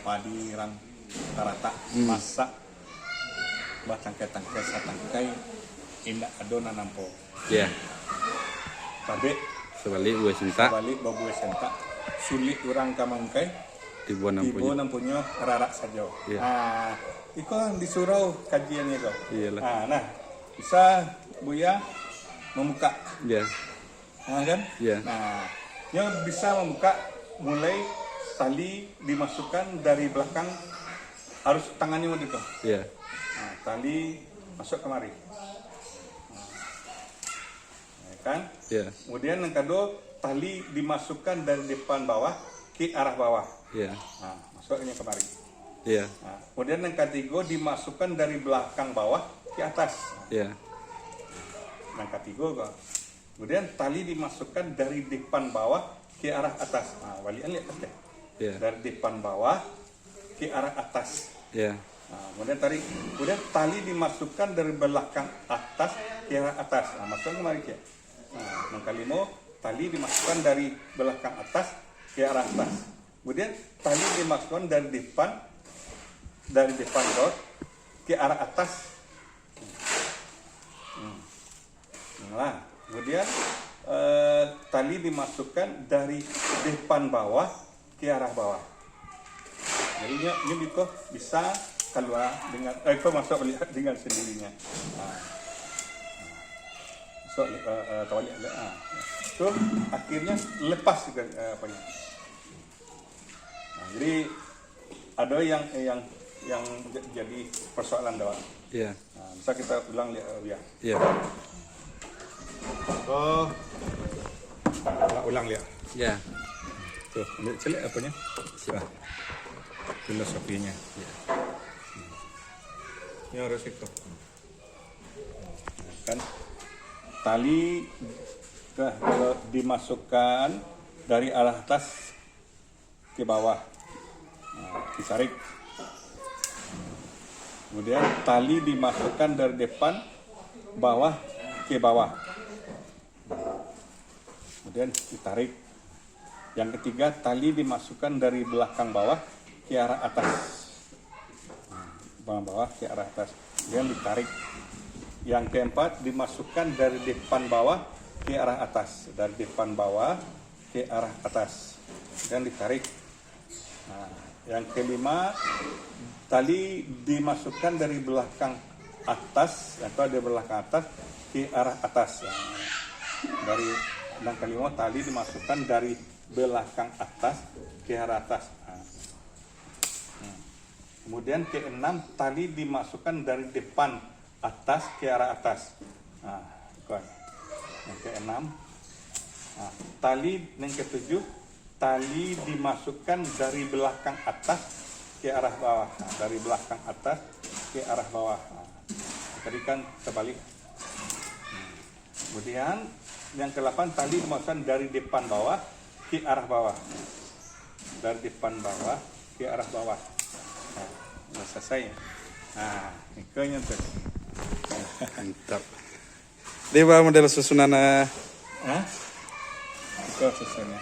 padi rang rata masak batangkai satangkai indak adonan nampo. Ya. Tabe Sebalik buah cinta balik babu sentak sulit orang kamangkai dibuat ibu nampunya. nampunya rarak saja. Iya. Iko di surau kajiannya kau. Iyalah. Nah, bisa Buya membuka. Ya. Kan? Iya. Nah, dia bisa membuka mulai tali dimasukkan dari belakang harus tangannya begitu. Ya. Nah, tali masuk kemari. Nah, kan? Ya. Kemudian yang kedua tali dimasukkan dari depan bawah ke arah bawah. Ya. Nah, masuknya kemari. Ya. Nah, kemudian yang ketiga dimasukkan dari belakang bawah ke atas. Ya. Yang ketiga kok. Kemudian tali dimasukkan dari depan bawah ke arah atas. Nah, walian lihat kan? Ya. Dari depan bawah ke arah atas. Ya. Nah, kemudian tali dimasukkan dari belakang atas ke arah atas. Nah, masukkan kemari ya. Nah, yang kelima tali dimasukkan dari belakang atas ke arah atas. Kemudian tali dimasukkan dari depan dot ke arah atas. Nah, kemudian tali dimasukkan dari depan bawah ke arah bawah. Jadi ini bisa keluar dengan masuk dengan sendirinya. Masuk tawali. Itu akhirnya lepas apanya. Nah, jadi ada yang jadi persoalan doang. Ya. Nah, bisa kita ulang ya. Ya. Oh, ulang ya. Ya. Tuh, ambil celik apanya? Siapa? Filosofinya. Ya. Ini harus itu. Kan tali kalau dimasukkan dari arah atas ke bawah, ditarik. Kemudian tali dimasukkan dari depan bawah ke bawah. Kemudian ditarik. Yang ketiga, tali dimasukkan dari belakang bawah ke arah atas. Bawah ke arah atas. Kemudian ditarik. Yang keempat, dimasukkan dari depan bawah ke arah atas. Dari depan bawah ke arah atas. Dan ditarik. Nah, yang kelima, tali dimasukkan dari belakang atas atau dari belakang atas ke arah atas. Dari yang kelima, tali dimasukkan dari belakang atas ke arah atas. Kemudian keenam, tali dimasukkan dari depan atas ke arah atas. Yang keenam. Tali yang ketujuh, tali dimasukkan dari belakang atas ke arah bawah. Dari belakang atas ke arah bawah. Tadi kan terbalik. Kemudian yang ke-8, tali dimasukkan dari depan bawah ke arah bawah. Dari depan bawah ke arah bawah. Nah, selesai. Nah, ini tuh. Mantap. Dewa model susunan Itu susunnya.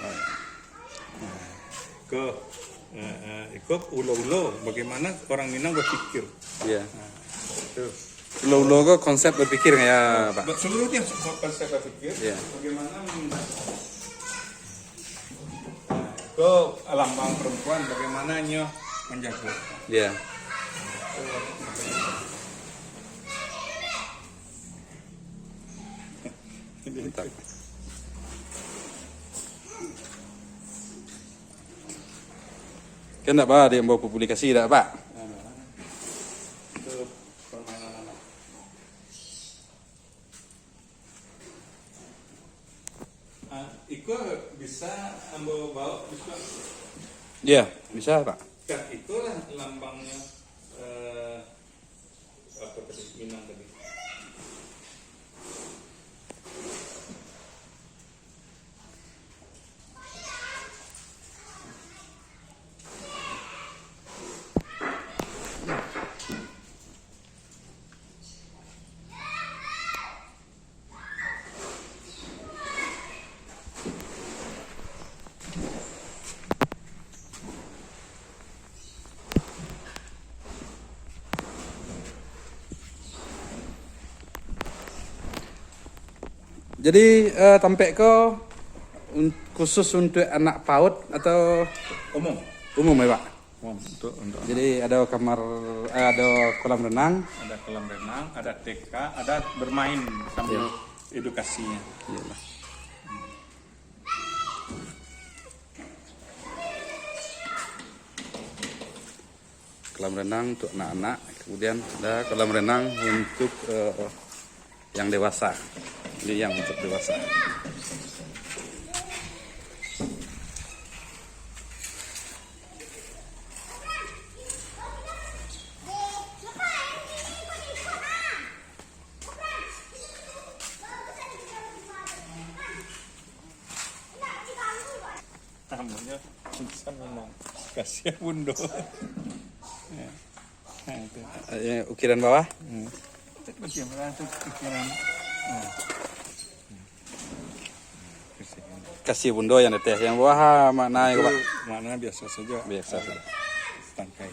Ikut ulo-ulo. Bagaimana orang Minang berpikir. ya. Itu. Ulo-ulo konsep berpikir ya, Pak. Seluruhnya konsep berpikir. Iya. Bagaimana ke lambang perempuan, bagaimana menjaga. Ya. Mantap. Kan Pak ada yang bawa publikasi tak Pak? Itu permainan anak. Iko bisa ambil bawa bisa. Ya, bisa Pak. Kan itulah lambangnya apa tadi Minang tadi. Jadi tampek ke khusus untuk anak PAUD atau umum ya Pak? Untuk Jadi ada kamar, ada kolam renang. ada kolam renang, ada TK, ada bermain sambil edukasinya. Iyalah. Kolam renang untuk anak-anak, kemudian ada kolam renang untuk yang dewasa. Ini yang untuk dewasa. Namanya bisa minum. Kasihan bundo. Ya. Nah, itu. Ukiran bawah. Bagaimana tuh pikiran? Kasih bundo yang teteh yang bawah maknanya Pak. Mana biasa saja. Biasa. Tangkai.